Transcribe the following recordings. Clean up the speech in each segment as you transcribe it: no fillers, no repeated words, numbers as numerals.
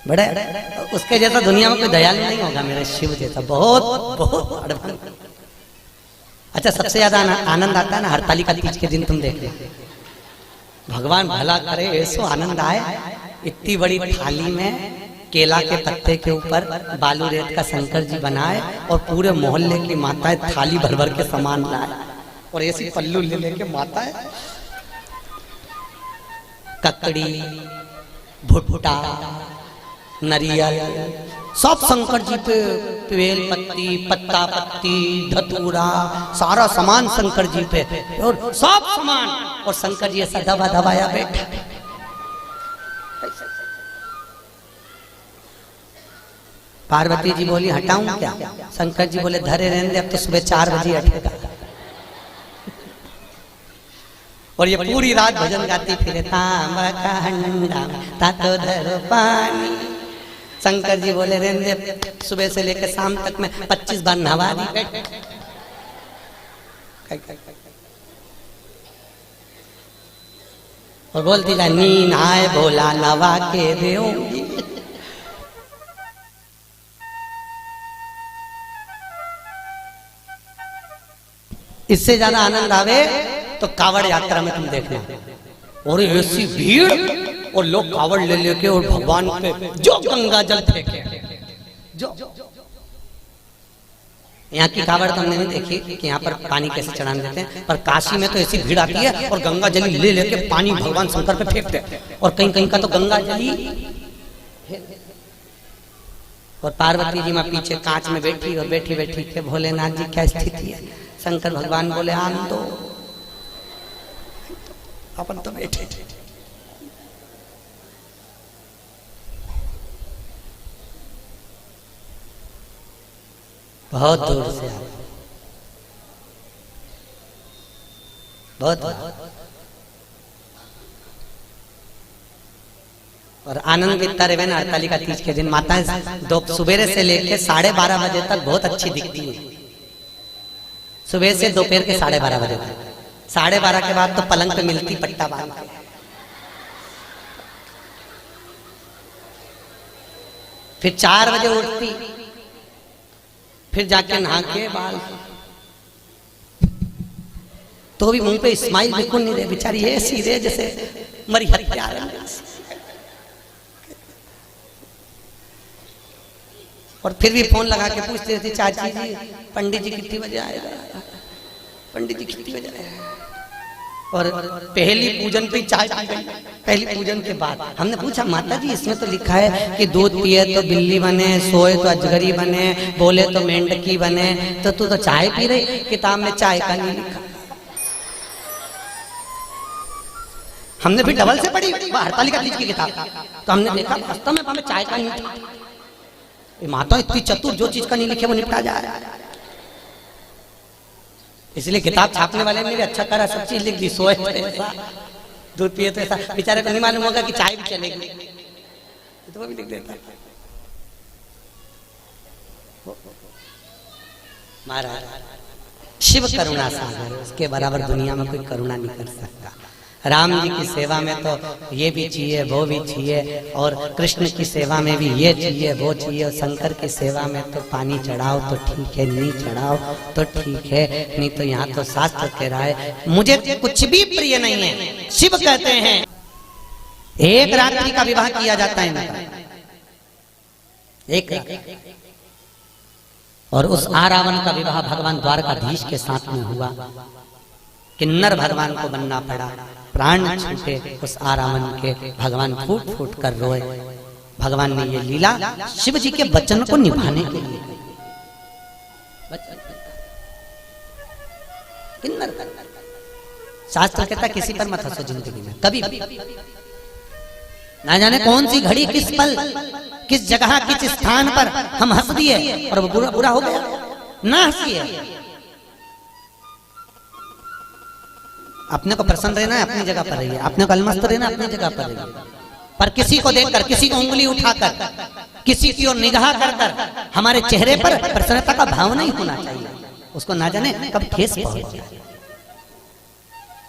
बड़े उसके जैसा दुनिया में कोई दयालु नहीं होगा मेरे शिव जैसा, बहुत बहुत एडवांस। अच्छा, सबसे ज्यादा आनंद आता है ना हरतालिका तीज के दिन, तुम देख लो, भगवान भला करे ऐसो आनंद आए। इतनी बड़ी थाली में केला के पत्ते के ऊपर बालू रेत का शंकर जी बनाए और पूरे मोहल्ले की माताएं थाली भर भर के सामान लाए और ऐसी पल्लू ले लेके माताएं ककड़ी, भुट्टा, नरियल सब शंकर जी पे, बेल पत्ती, पत्ता पत्ती, धतूरा, सारा सामान शंकर जी पे और सब सामान, और शंकर जी ऐसा दबा दबाया बैठा। पार्वती जी बोली हटाऊं क्या? शंकर जी बोले धरे रहने दे, अब तो सुबह 4 बजे हटेगा। और ये पूरी रात भजन गाती फिरे, तांबा का हंडा तातो धरो पानी। शंकर जी बोले रहने दे, सुबह से लेकर शाम तक में 25 बार नहा दी बैठ। और बोलती जा नींद आए भोला नवा के देऊंगी। इससे ज्यादा आनंद आवे तो कावड़ यात्रा में तुम देखना, और ऐसी भीड़ और लोग कावड़ ले लेके और भगवान पे जो गंगा जल फेंके। जो यहाँ की कावड़ तो हमने नहीं देखी कि यहाँ पर पानी कैसे चढ़ाने देते हैं, पर काशी में तो ऐसी भीड़ आती है और गंगा जली ले लेके पानी भगवान शंकर पे फेंकते हैं। और कहीं कहीं का तो गंगा जली, और पार्वती जी माँ पीछे कांच में बैठी और बैठी बैठी के भोलेनाथ जी क्या स्थिति है। शंकर भगवान बोले आन दो, अपन तो बैठे थे। बहुत दूर से आए, बहुत। और आनंद इतना रहे ना हरतालिका तीज के दिन, माताएं सुबह से लेके 12:30 बजे तक बहुत अच्छी दिखती है। सुबह से दोपहर के 12:30 बजे तक, 12:30 के बाद तो पलंग पे मिलती पट्टा बांध के। फिर 4 बजे उठती, फिर जाके नहा के बाल, तो भी मुंह पे स्माइल बिल्कुल नहीं रहे, बेचारी ऐसी रहे जैसे मरी हत्या। और फिर भी फोन लगा के पूछते थे चाची जी पंडित जी कितनी बजे आएगा, पंडित जी कितनी बजे आएगा। और पहली पूजन पे चाय पी गई, पहली पूजन के बाद हमने पूछा माता जी इसमें तो लिखा है कि दूध पिए तो बिल्ली बने, सोए तो अजगरी बने, बोले तो मेंढकी बने, तो तू तो चाय पी रही, किताब में चाय का नहीं लिखा। हमने भी डबल से पढ़ी हरतालिका तीज की किताब, तो हमने देखा वास्तव में हमें चाय का नहीं था। माता इतनी चतुर, जो चीज का नहीं लिखे वो निपटा जाए। इसलिए किताब छापने वाले ने भी अच्छा करा, सब चीज लिख दी। सोए तो ऐसा, दूध पिए तो ऐसा, बेचारे को नहीं मालूम होगा कि चाय भी चलेगी, तो वो भी लिख देता। महाराज शिव करुणा सागर, उसके बराबर दुनिया में कोई करुणा नहीं कर सकता। राम जी की सेवा में तो ये भी चाहिए वो भी चाहिए, और कृष्ण की सेवा में भी ये चाहिए वो चाहिए, और शंकर की सेवा में तो पानी चढ़ाओ तो ठीक है, नहीं चढ़ाओ तो ठीक है, नहीं तो यहाँ तो शास्त्र कह रहा है मुझे कुछ भी प्रिय नहीं है। शिव कहते हैं एक रात्रि का विवाह किया जाता है, एक रात्रि, और उस आरावण का विवाह भगवान द्वारकाधीश के साथ में हुआ। किन्नर भगवान को बनना पड़ा, प्राण छूटे उस आरावण के, भगवान फूट फूट कर रोए। भगवान ने ये लीला शिव जी के वचन को निभाने के लिए। किन्नर शास्त्र कहता किसी पर मत हंसो जिंदगी में कभी भी, ना जाने कौन सी घड़ी किस पल किस जगह किस स्थान पर हम हंस दिए और वो बुरा बुरा हो गया। ना हंसिए, अपने को प्रसन्न रहना है, अपनी जगह पर रहिए, अपने को अलमस्त रहना अपनी जगह पर रहिए। पर किसी को देखकर, किसी को उंगली उठाकर, किसी की ओर निगाह कर कर हमारे चेहरे पर प्रसन्नता का भाव नहीं होना चाहिए। उसको ना जाने कब ठेस पहुंच जाए।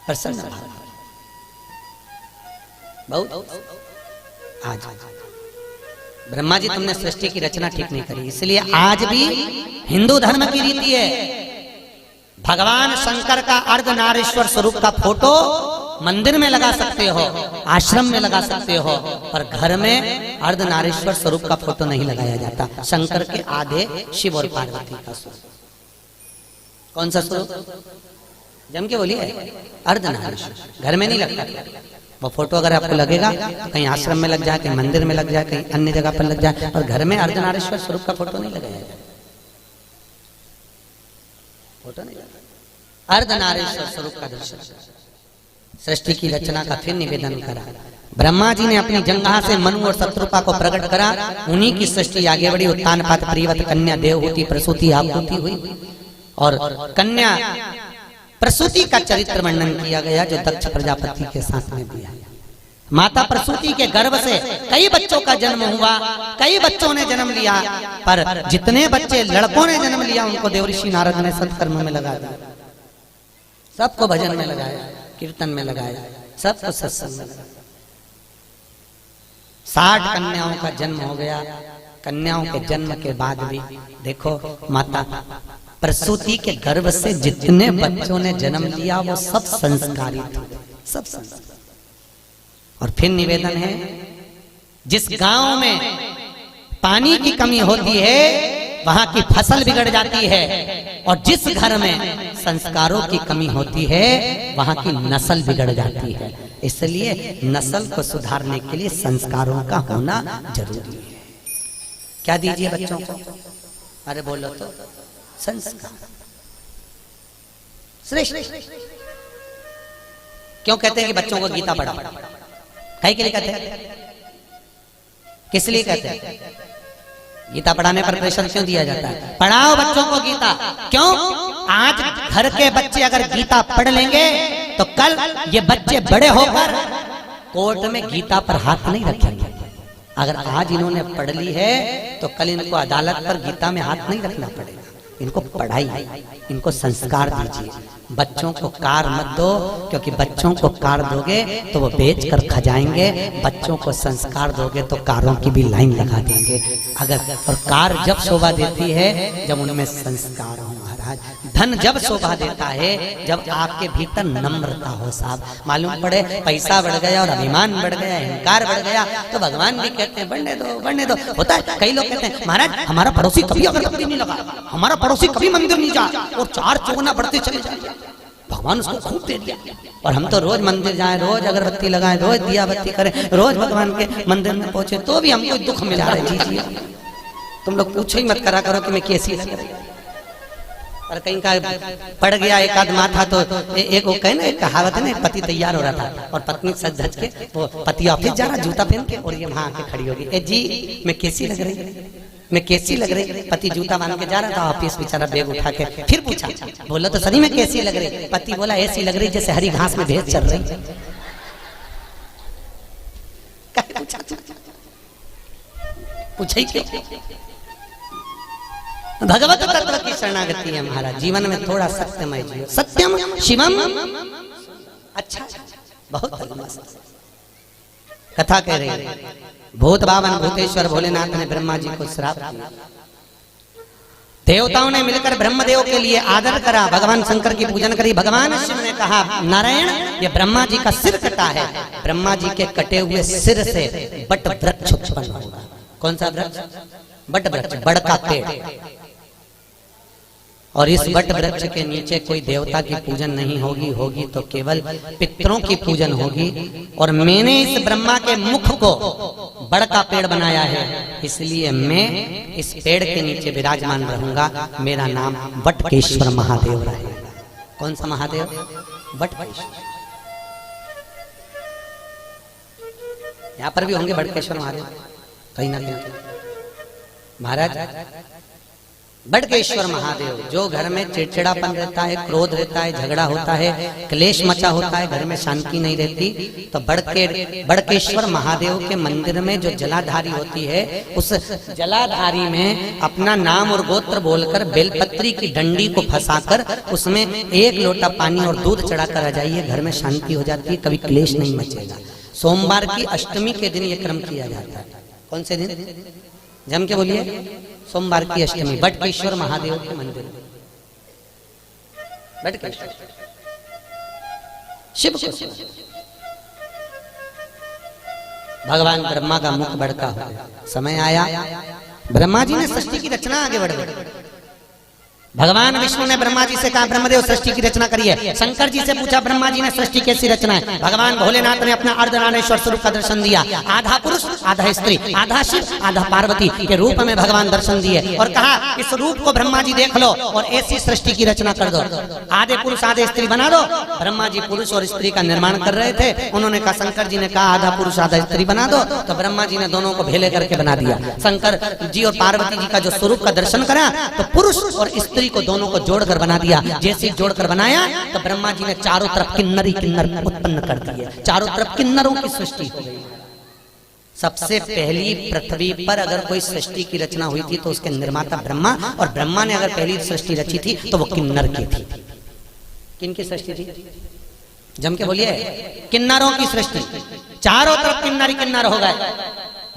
प्रसन्न भाव, बहुत आज ब्रह्मा जी तुमने सृष्टि की रचना ठीक नहीं करी, इसलिए आज भी हिंदू धर्म की रीति है भगवान शंकर का अर्धनारीश्वर स्वरूप का फोटो मंदिर में लगा सकते हो, आश्रम में लगा सकते हो, पर घर में अर्धनारीश्वर स्वरूप का फोटो नहीं लगाया जाता। शंकर के आधे शिव और पार्वती का स्वरूप। कौन सा स्वरूप? जम के बोलिए, अर्धनारीश्वर। घर में नहीं लगता वो फोटो। अगर आपको लगेगा तो कहीं आश्रम में लग जाए, कहीं मंदिर में लग जाए, कहीं अन्य जगह पर लग जाए, और घर में अर्धनारीश्वर स्वरूप का फोटो नहीं लगाया जाए। फोटो नहीं लगा। अर्धनारीश्वर स्वरूप का दर्शन, सृष्टि की रचना का फिर निवेदन करा। ब्रह्मा जी ने अपनी जंघा से मनु और शत्रुपा को प्रकट करा, उन्हीं की सृष्टि आगे बढ़ी। उत्तान पात प्रियवत कन्या देवहूति प्रसूति आहुति हुई, और कन्या प्रसूति का चरित्र वर्णन किया गया जो दक्ष प्रजापति के साथ में दिया। माता प्रसूति के गर्भ से कई बच्चों का जन्म हुआ, कई बच्चों ने जन्म लिया, पर जितने बच्चे लड़कों ने जन्म लिया उनको देवऋषि नारद ने सत्कर्म में लगा दिया, सबको भजन में लगाया, कीर्तन में लगाया, सबको सत्संग में लगाया। 60 कन्याओं का जन्म हो गया। कन्याओं के जन्म के बाद भी देखो, माता प्रसूति के गर्भ से जितने बच्चों ने जन्म लिया वो सब संस्कारित हुए, सब संस्कार। और फिर निवेदन है, जिस गांव में पानी की कमी होती है वहां की फसल बिगड़ जाती है, और जिस घर में संस्कारों की कमी होती है वहां की नस्ल बिगड़ जाती है। इसलिए नस्ल को सुधारने के लिए संस्कारों का होना जरूरी है। क्या दीजिए बच्चों को? अरे बोलो तो, संस्कार श्रेष्ठ। क्यों कहते हैं कि बच्चों को गीता पढ़ाओ? कहीं के लिए कहते हैं? किस लिए कहते हैं? गीता पढ़ाने पर प्रेशर क्यों दिया जाता है? पढ़ाओ बच्चों को गीता। क्यों? आज घर के बच्चे अगर गीता पढ़ लेंगे तो कल ये बच्चे बड़े होकर कोर्ट में गीता पर हाथ नहीं रखेंगे। अगर आज इन्होंने पढ़ ली है तो कल इनको अदालत पर गीता में हाथ नहीं रखना पड़ेगा। इनको पढ़ाई, इनको संस्कार दीजिए। बच्चों को कार मत दो, क्योंकि बच्चों को कार दोगे तो वो बेच कर खा जाएंगे। बच्चों को संस्कार दोगे तो कारों की भी लाइन लगा देंगे। अगर और कार जब शोभा देती है जब उनमें संस्कार हो महाराज। धन जब शोभा देता है जब आपके भीतर नम्रता हो साहब। मालूम पड़े पैसा बढ़ गया और अभिमान बढ़ गया, अहंकार बढ़ गया, तो भगवान भी कहते हैं बढ़ने दो, बढ़ने दो। होता है, कई लोग कहते हैं महाराज हमारा पड़ोसी कभी अगरबत्ती नहीं लगा, हमारा पड़ोसी कभी मंदिर नहीं जा, और 4 चौगुना बढ़ते चले जाए। भगवान उसको खूब दे दिया, और हम तो रोज मंदिर जाएं, रोज अगरबत्ती लगाएं, रोज दिया बत्ती करें, रोज भगवान के मंदिर में पहुंचे, तो भी हमको दुख मिला रहे। जी तुम लोग पूछो ही मत करा करो कि मैं कैसी लग रही। और कहीं का पड़ गया एक आध माथा तो एक वो कहे ना, एक कहावत है ना, पति तैयार हो रहा था और पत्नी सज धज के, वो पति ऑफिस जा रहा जूता पहन के, और ये वहां आके खड़ी होगी, ए जी मैं कैसी लग रही, मैं कैसी लग रही। पति जूता बांध के जा रहा था ऑफिस, बेचारा बैग उठा के फिर पूछा, बोला तो सही में कैसी लग रही। पति बोला ऐसी लग रही जैसे हरी घास में भैंस चल रही। पूछा ही क्यों? भगवत तत्व की शरणागति है महाराज। जीवन में थोड़ा सत्यमय जियो। सत्यम शिवम। अच्छा, बहुत मस्त कथा कह रही है। भूत बावन भूतेश्वर भोलेनाथ ने ब्रह्मा जी को श्राप दिया। देवताओं ने मिलकर ब्रह्मदेव के लिए आदर करा, भगवान शंकर की पूजन करी। भगवान शिव ने कहा नारायण ये ब्रह्मा जी का सिर कटा है, ब्रह्मा जी के कटे हुए सिर से बट वृक्ष उत्पन्न होगा। कौन सा वृक्ष? बट वृक्ष, बड़ का पेड़। और इस बट वृक्ष के नीचे कोई देवता की पूजन नहीं होगी, होगी तो केवल पितरों की पूजन होगी। और मैंने इस ब्रह्मा के मुख को बड़ का पेड़ बनाया है, इसलिए मैं इस पेड़ के नीचे विराजमान रहूंगा। मेरा नाम बटकेश्वर महादेव रहेगा। कौन सा महादेव? बटकेश्वर। यहाँ पर भी होंगे बटकेश्वर महादेव कहीं ना कहीं। महाराज बटकेश्वर महादेव, जो घर में चिड़चिड़ापन रहता है, क्रोध रहता है, झगड़ा होता है, क्लेश मचा होता है, घर में शांति नहीं रहती, तो बटकेश्वर महादेव के मंदिर में जो जलाधारी होती है, उस जलाधारी में अपना नाम और गोत्र बोलकर बेलपत्री की डंडी को फंसाकर उसमें 1 लोटा पानी और दूध चढ़ाकर आ जाइए, घर में शांति हो जाती है, कभी क्लेश नहीं मचेगा। सोमवार की अष्टमी के दिन ये क्रम किया जाता है। कौन से दिन? जम के बोलिए। सोमवार की अष्टमी बटकेश्वर महादेव के मंदिर में। बटकेश्वर शिव को भगवान ब्रह्मा का मुख बड़का हो गया। समय आया, ब्रह्मा जी ने सृष्टि की रचना आगे बढ़ गई। भगवान विष्णु ने ब्रह्मा जी से कहा ब्रह्मदेव सृष्टि की रचना करिए। शंकर जी से पूछा ब्रह्मा जी ने सृष्टि कैसी रचना है? भगवान भोलेनाथ ने अपना अर्धनारेश्वर स्वरूप का दर्शन दिया। आधा पुरुष आधा स्त्री, आधा शिव आधा पार्वती के रूप में भगवान दर्शन दिए और कहा इस रूप को ब्रह्मा जी देख लो और ऐसी सृष्टि की रचना कर दो। आधे पुरुष आधे स्त्री बना दो। ब्रह्मा जी पुरुष और स्त्री का निर्माण कर रहे थे। उन्होंने कहा, शंकर जी ने कहा आधा पुरुष आधा स्त्री बना दो, तो ब्रह्मा जी ने दोनों को भेले करके बना दिया। शंकर जी और पार्वती जी का जो स्वरूप का दर्शन करा तो पुरुष और स्त्री को दोनों को जोड़कर बना दिया। जैसे जोड़कर बनाया तो ब्रह्मा जी ने चारों तरफ किन्नर ही किन्नर उत्पन्न कर दिए। चारों तरफ किन्नरों की सृष्टि हो गई। सबसे पहली पृथ्वी पर अगर कोई सृष्टि की रचना हुई थी तो उसके निर्माता ब्रह्मा, और ब्रह्मा ने अगर पहली सृष्टि रची थी तो वो किन्नर की थी। किनकी सृष्टि थी? जम के बोलिए। किन्नरों की सृष्टि। चारों तरफ किन्नर ही किन्नर हो गए।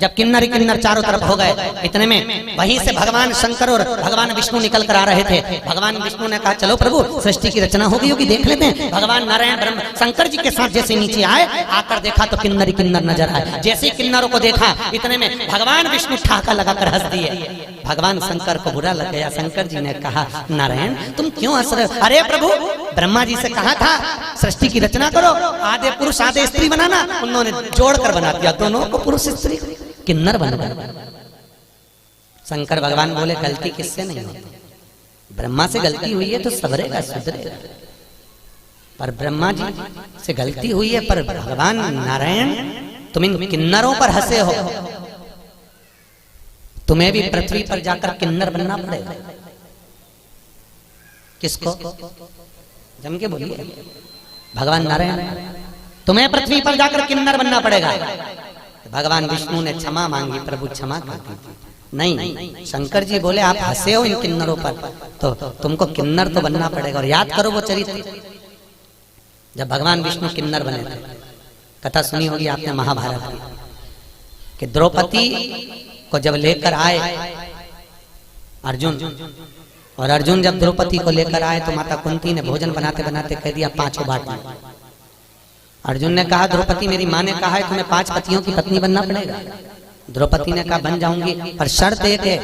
जब किन्नर ही किन्नर चारों तरफ हो गए, इतने में वहीं से भगवान शंकर और भगवान विष्णु निकल कर आ रहे थे। भगवान विष्णु ने कहा चलो प्रभु सृष्टि की रचना हो गई होगी, देख लेते हैं। भगवान नारायण ब्रह्म शंकर जी के साथ जैसे नीचे आए, आकर देखा तो किन्नर ही किन्नर नजर आए। जैसे किन्नरों को देखा, इतने में भगवान विष्णु ठहाका लगाकर हंस दिए। भगवान शंकर को बुरा लग गया। शंकर जी ने कहा नारायण तुम क्यों हंस रहे हो? अरे प्रभु ब्रह्मा जी से कहा था सृष्टि की रचना करो, आधे पुरुष आधे स्त्री बनाना, उन्होंने जोड़कर बना दिया दोनों को पुरुष स्त्री, किन्नर बन गए। शंकर भगवान बोले गलती किससे नहीं होती? ब्रह्मा से गलती हुई है तो सबरेगा सुधरेगा, पर ब्रह्मा जी से गलती हुई है। पर भगवान नारायण तुम इन किन्नरों पर हंसे हो, तुम्हें भी पृथ्वी पर जाकर किन्नर बनना पड़ेगा। किसको? जम के बोलिए। भगवान नारायण तुम्हें पृथ्वी पर जाकर किन्नर बनना पड़ेगा। भगवान विष्णु ने क्षमा मांगी, प्रभु क्षमा कर दीजिए। नहीं, शंकर जी बोले आप हंसे हो इन किन्नरों पर, तो तुमको किन्नर तो बनना पड़ेगा। और याद करो वो चरित्र जब भगवान विष्णु किन्नर बने थे। कथा सुनी होगी आपने महाभारत की, कि द्रौपदी को जब लेकर आए अर्जुन, और अर्जुन जब द्रौपदी को लेकर आए तो माता कुंती ने भोजन बनाते बनाते कह दिया 5 बांट लो। अर्जुन ने कहा द्रौपदी मेरी माँ ने कहा है तुम्हें 5 पतियों की पत्नी बनना पड़ेगा। द्रौपदी ने कहा बन जाऊंगी, पर शर्त एक है,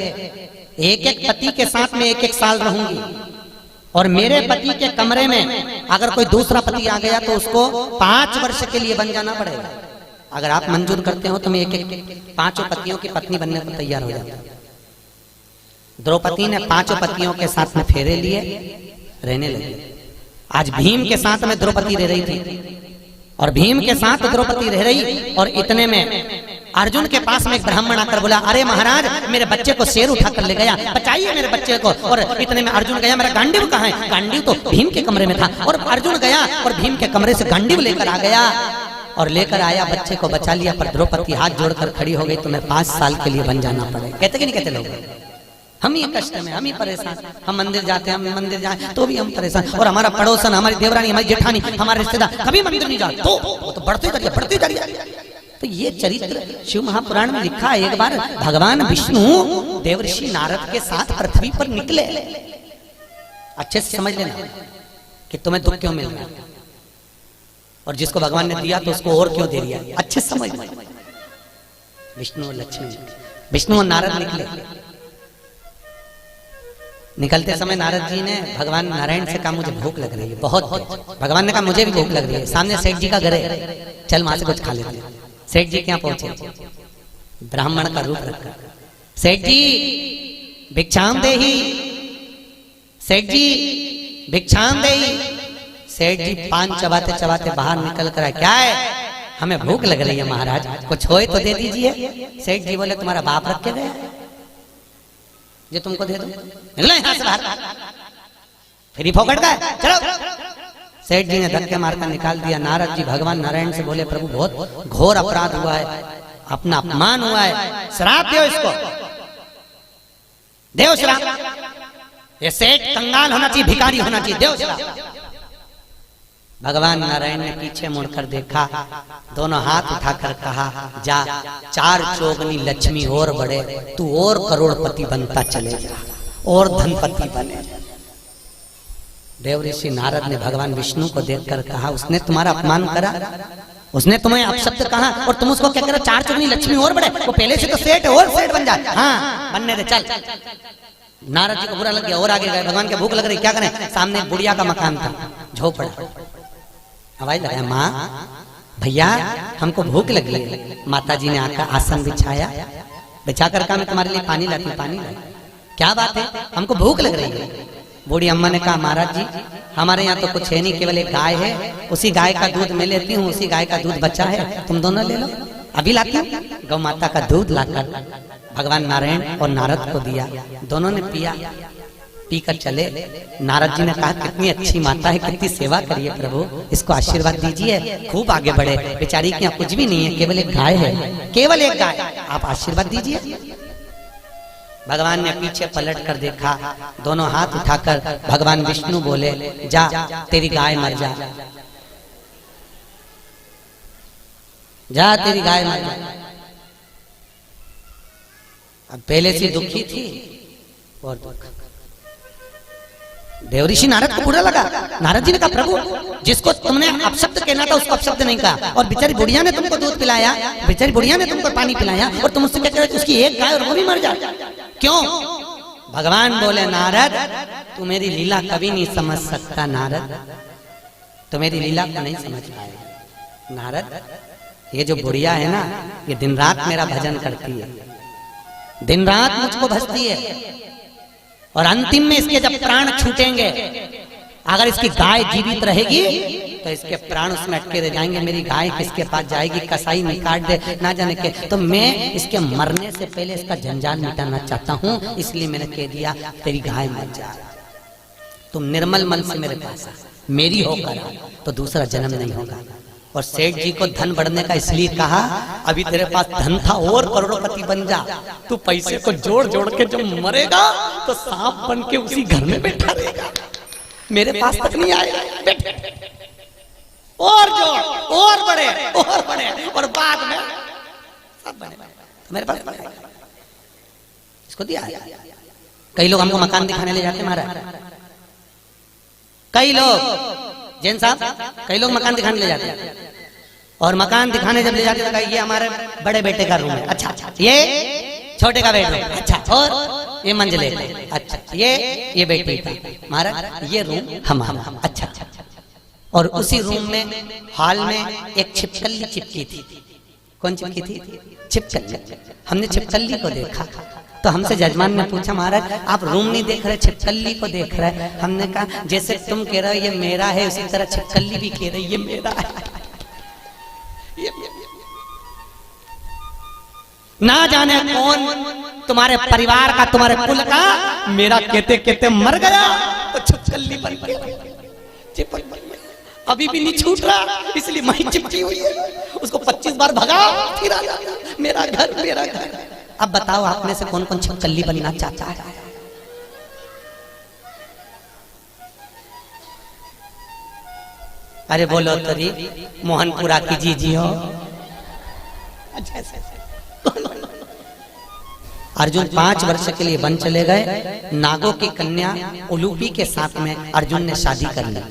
एक पति के साथ में 1 साल रहूंगी, और मेरे पति के कमरे में अगर कोई दूसरा पति आ गया तो उसको 5 वर्ष के लिए बन जाना पड़ेगा। अगर आप मंजूर करते हो तो मैं 5 पतियों की पत्नी बनने को तैयार हो जाता। द्रौपदी ने 5 पतियों के साथ में फेरे लिए, रहने लगी। आज भीम के साथ में द्रौपदी रह रही थी, और भीम के साथ द्रौपदी रह रही, और इतने में अर्जुन के पास में एक ब्राह्मण आकर बोला अरे महाराज मेरे बच्चे को शेर उठा कर ले गया, बचाइए मेरे बच्चे को। और इतने में अर्जुन गया, मेरा गांडीव कहाँ है? गांडीव तो भीम के कमरे में था। और अर्जुन गया और भीम के कमरे से गांडीव लेकर आ गया, और लेकर आया, बच्चे को बचा लिया। पर द्रौपदी हाथ जोड़कर खड़ी हो गई, तुम्हें 5 साल के लिए बन जाना पड़ेगा। कहते कि नहीं कहते लोग? हम ही कष्ट में, हम ही परेशान। हम मंदिर जाते हैं, हम मंदिर जाए तो भी हम परेशान, और हमारा पड़ोसन, हमारी देवरानी, हमारी जेठानी, हमारे रिश्तेदार कभी मंदिर नहीं जाते, तो बढ़ते जा रही है। तो ये चरित्र शिव महापुराण में लिखा है। एक बार भगवान विष्णु देवर्षि नारद के साथ पृथ्वी पर निकले। अच्छे से समझ लेना कि तुम्हें दुख क्यों मिल रहा है, और जिसको भगवान ने दिया तो उसको और क्यों दे दिया। अच्छे से समझ लेना। विष्णु और लक्ष्मी, विष्णु और नारद निकले। निकलते समय नारद जी ने भगवान नारायण से कहा मुझे भूख लग रही है बहुत। भगवान ने कहा मुझे भी भूख लग रही है, सामने सेठ जी का घर है, चल वहां से कुछ खा लेते हैं। सेठ जी क्या पहुंचे, ब्राह्मण का रूप रखा। सेठ जी भिक्षाम देही, सेठ जी भिक्षाम देही। सेठ जी पान चबाते चबाते बाहर निकल कर आए, क्या है? हमें भूख लग रही है महाराज, कुछ होए तो दे दीजिए। सेठ जी बोले तुम्हारा बाप रख के गया जो तुमको दे दो, निकलो यहां से बाहर, फिर ही फोकट का चलो। सेठ जी ने धक्के मारकर निकाल दिया। नारद जी भगवान नारायण से बोले प्रभु बहुत घोर अपराध हुआ है, अपना अपमान हुआ है, श्राप दो इसको, देव श्राप। ये सेठ कंगाल होना चाहिए, भिखारी होना चाहिए, देव श्राप। भगवान नारायण ने पीछे मुड़कर देखा, दोनों हाथ उठाकर कहा, जा 4 चौगनी लक्ष्मी और बढ़े, तू और करोड़पति बनता चले जा, और धनपति बने। देव ऋषि नारद ने भगवान विष्णु को देखकर कहा, उसने तुम्हारा अपमान करा, उसने तुम्हें अपशब्द कहा और तुम उसको क्या करो, 4 चौगनी लक्ष्मी और बढ़े, वो पहले से तो सेठ है, और सेठ बन जाए। हाँ बनने दे, चल। नारद जी को बुरा लग गया और आगे गए। भगवान के भूख लग रही, क्या करें, सामने बुढ़िया का मकान था, झोपड़ा। आवाज लगाया, माँ भैया हमको भूख लगी है। माता जी ने आकर आसन बिछाया, बिछा कर कहा, मैं तुम्हारे लिए पानी लाती हूँ, पानी लाई। क्या बात है, हमको भूख लग रही है। बूढ़ी अम्मा ने कहा, महाराज जी हमारे यहाँ तो कुछ है नहीं, केवल एक गाय है, उसी गाय का दूध मैं लेती हूँ, उसी गाय का दूध बचा है, तुम दोनों ले लो। अभी लाती हूँ। गौ माता का दूध लाकर भगवान नारायण और नारद को दिया, दोनों ने पिया, पीकर चले। नारद जी ने कहा, कितनी अच्छी माता है, कितनी सेवा करिए प्रभु, इसको आशीर्वाद दीजिए, खूब आगे बढ़े। बेचारी के यहाँ कुछ भी नहीं है, केवल एक गाय है, केवल एक गाय, आप आशीर्वाद दीजिए। भगवान ने पीछे पलट कर देखा, दोनों हाथ उठाकर भगवान विष्णु बोले, जा तेरी गाय मर जा, जा तेरी गाय मर जा। अब पहले से दुखी थी और दुख। देवऋषि नारद को बुरा लगा। नारद जी ने कहा, प्रभु जिसको तुमने अपशब्द कहना था उसको अपशब्द नहीं कहा, और बेचारी बुढ़िया ने तुमको दूध पिलाया, बेचारी बुढ़िया ने तुमको पानी पिलाया, और तुम उससे क्या कह रहे हो, उसकी एक गाय और वो भी मर जाए, क्यों? भगवान बोले, नारद तू मेरी लीला कभी नहीं समझ सकता, नारद तो मेरी लीला को नहीं समझ पाएगा। नारद ये जो बुढ़िया है ना, ये दिन रात मेरा भजन करती है, दिन रात मुझको भजती है, और अंतिम में इसके जब प्राण छूटेंगे, अगर इसकी गाय जीवित रहेगी तो इसके प्राण उसमें अटके रह जाएंगे। मेरी गाय किसके पास जाएगी, कसाई में काट दे ना जाने के, तो मैं इसके मरने से पहले इसका जंजाल मिटाना चाहता हूँ, इसलिए मैंने कह दिया तेरी गाय मर जा, तुम निर्मल मन से मेरे पास मेरी होकर तो दूसरा जन्म नहीं होगा। और सेठ जी को धन बढ़ने का इसलिए कहा, अभी तेरे पास धन था और करोड़पति बन जा, तू पैसे को जोड़ जोड़ के जब मरेगा तो सांप बन के उसी घर में बैठा रहेगा, मेरे पास तक नहीं आएगा। और जोड़ और बढ़े और बाद में सब बने, मेरे पास बने। इसको दिया। कई लोग हमको मकान दिखाने ले जाते महाराज, कई लोग जैन साहब, कई लोग मकान दिखाने ले जाते हैं, और मकान दिखाने जब ले जाते हैं, ये हमारे बड़े बेटे का रूम है, अच्छा ये छोटे का बेडरूम, अच्छा और ये मंजिले, अच्छा ये बेटी का, महाराज ये रूम हमारा, अच्छा। और उसी रूम में हॉल में एक छिपकली चिपकी थी। कौन चिपकी थी? छिपकली। हमने छिपकली को देखा तो हमसे जजमान ने पूछा, महाराज आप रूम नहीं देख रहे, छिपकली को देख रहे। हमने कहा, जैसे तुम कह रहे हो ये मेरा है, उसी तरह छिपकली भी कह रही ये मेरा है। ना जाने कौन तुम्हारे परिवार का, तुम्हारे कुल का, मेरा कहते कहते मर गया तो छिपकली बन गया, अभी भी नहीं छूट रहा, इसलिए मैं चिपकी हुई है। उसको 25 बार भगा, फिर आ जाता, मेरा घर मेरा घर। अब बताओ आप में से कौन कौन छिपकली बनना चाहता है? अरे बोलो तरी, मोहनपुरा की जी हो। अर्जुन 5 वर्ष के लिए वन चले गए। नागों की कन्या उलूपी के साथ में अर्जुन ने शादी कर ली।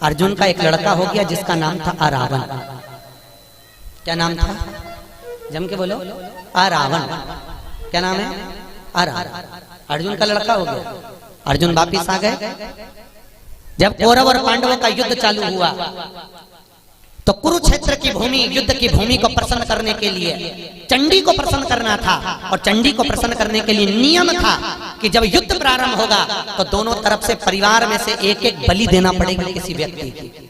अर्जुन का एक लड़का हो गया जिसका नाम था अरावण। क्या नाम था? जम के बोलो। अरावण। क्या नाम है? अरावण। अर्जुन का लड़का हो गया। अर्जुन वापिस आ गए। जब कौरव और पांडवों का युद्ध चालू हुआ तो कुरुक्षेत्र की भूमि, युद्ध की भूमि को प्रसन्न करने के लिए चंडी को प्रसन्न करना था, और चंडी को प्रसन्न करने के लिए नियम था कि जब युद्ध प्रारंभ होगा तो दोनों तरफ से परिवार में से एक एक बलि देना पड़ेगा किसी व्यक्ति की।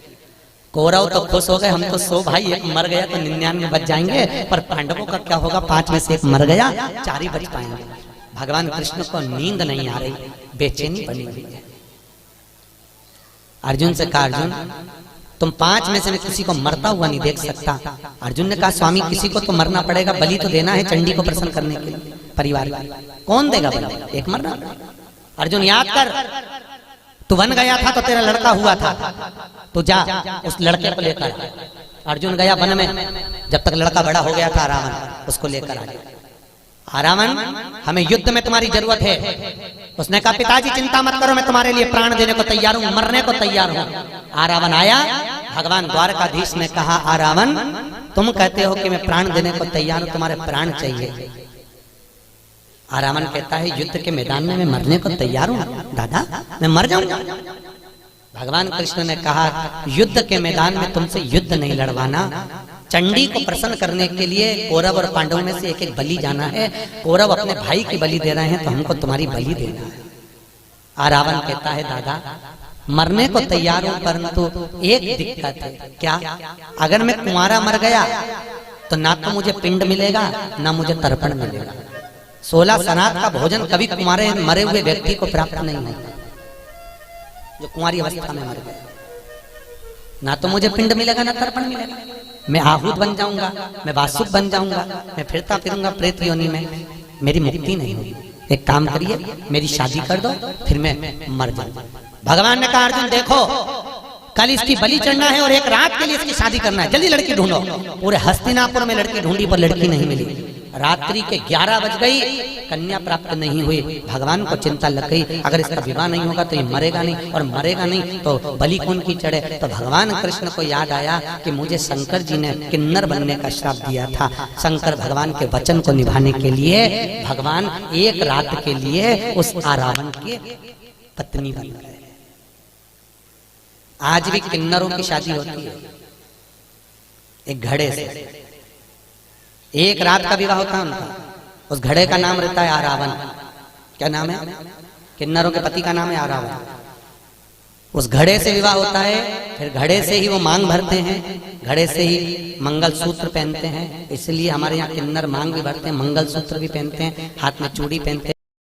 कौरव तो खुश हो गए, हम तो 100 भाई, एक मर गया तो 99 बच जाएंगे, पर पांडवों का क्या होगा? 5 में से एक मर गया, 4 ही बच पाएंगे। भगवान कृष्ण को नींद नहीं आ रही, बेचैनी बनी हुई है। अर्जुन से कहा, अर्जुन तुम 5 में से मैं किसी को मरता हुआ नहीं देख सकता। अर्जुन ने कहा, स्वामी किसी को तो मरना पड़ेगा, बलि तो देना है चंडी को प्रसन्न करने के लिए परिवार। कौन देगा बलि? एक मरना। अर्जुन याद कर, तू वन गया था तो तेरा लड़का हुआ था, तो जा उस लड़के को लेकर आ। अर्जुन गया वन में, जब तक लड़का बड़ा हो गया था रावण, उसको लेकर आ गया। रावण, हमें युद्ध में तुम्हारी जरूरत है। उसने कहा पिताजी चिंता मत करो, मैं तुम्हारे लिए प्राण देने को तैयार हूं, मरने को तैयार हूं। रावण आया, भगवान द्वारकाधीश ने कहा रावण तुम कहते हो कि मैं प्राण देने को तैयार हूं, तुम्हारे प्राण चाहिए। रावण कहता है युद्ध के मैदान में मैं मरने को तैयार हूं दादा, मैं मर जाऊंगा। भगवान कृष्ण ने कहा युद्ध के मैदान में तुमसे युद्ध नहीं लड़वाना, चंडी को प्रसन्न करने के लिए कौरव और पांडवों में से एक एक बलि जाना है। कौरव अपने भाई की बलि दे रहे हैं तो हमको तुम्हारी बलि देना है। रावण कहता है दादा मरने को तैयार हूं, परंतु एक दिक्कत है। क्या? अगर मैं कुंवारा मर गया तो ना तो मुझे पिंड मिलेगा ना मुझे तर्पण मिलेगा। 16 सनात का भोजन कभी कुंवारे मरे हुए व्यक्ति को प्राप्त नहीं होता, जो कुंवारी अवस्था में मर गया। ना तो मुझे पिंड मिलेगा ना तर्पण मिलेगा। मैं आहूत बन जाऊंगा, मैं वासुक बन जाऊंगा, मैं फिरता फिरूंगा प्रेत योनि में, मेरी मुक्ति नहीं होगी। एक काम करिए मेरी शादी कर दो, फिर मैं मर जाऊंगा। भगवान ने कहा अर्जुन देखो कल इसकी बलि चढ़ना है और एक रात के लिए इसकी शादी करना है, जल्दी लड़की ढूंढो। पूरे हस्तिनापुर में लड़की ढूंढी पर लड़की नहीं मिली। रात्रि के 11 बज गई, कन्या प्राप्त नहीं हुई। भगवान को चिंता लग गई अगर इसका विवाह नहीं होगा तो ये मरेगा नहीं, और मरेगा नहीं तो बलि कौन की चढ़े। तो भगवान कृष्ण को याद आया कि मुझे शंकर जी ने किन्नर बनने का श्राप दिया था। शंकर भगवान के वचन को निभाने के लिए भगवान एक रात के लिए उस रावण की पत्नी बन गए। आज भी किन्नरों की शादी होती है एक घड़े से, एक रात का विवाह होता है उनका। उस घड़े का नाम रहता है आरावन। क्या नाम है? किन्नरों के पति का नाम है आरावन। उस घड़े से विवाह होता है, फिर घड़े से ही वो मांग भरते हैं, घड़े से ही मंगल सूत्र पहनते हैं। इसलिए हमारे यहाँ किन्नर मांग भी भरते हैं, मंगल सूत्र भी पहनते हैं, हाथ में चूड़ी पहनते हैं।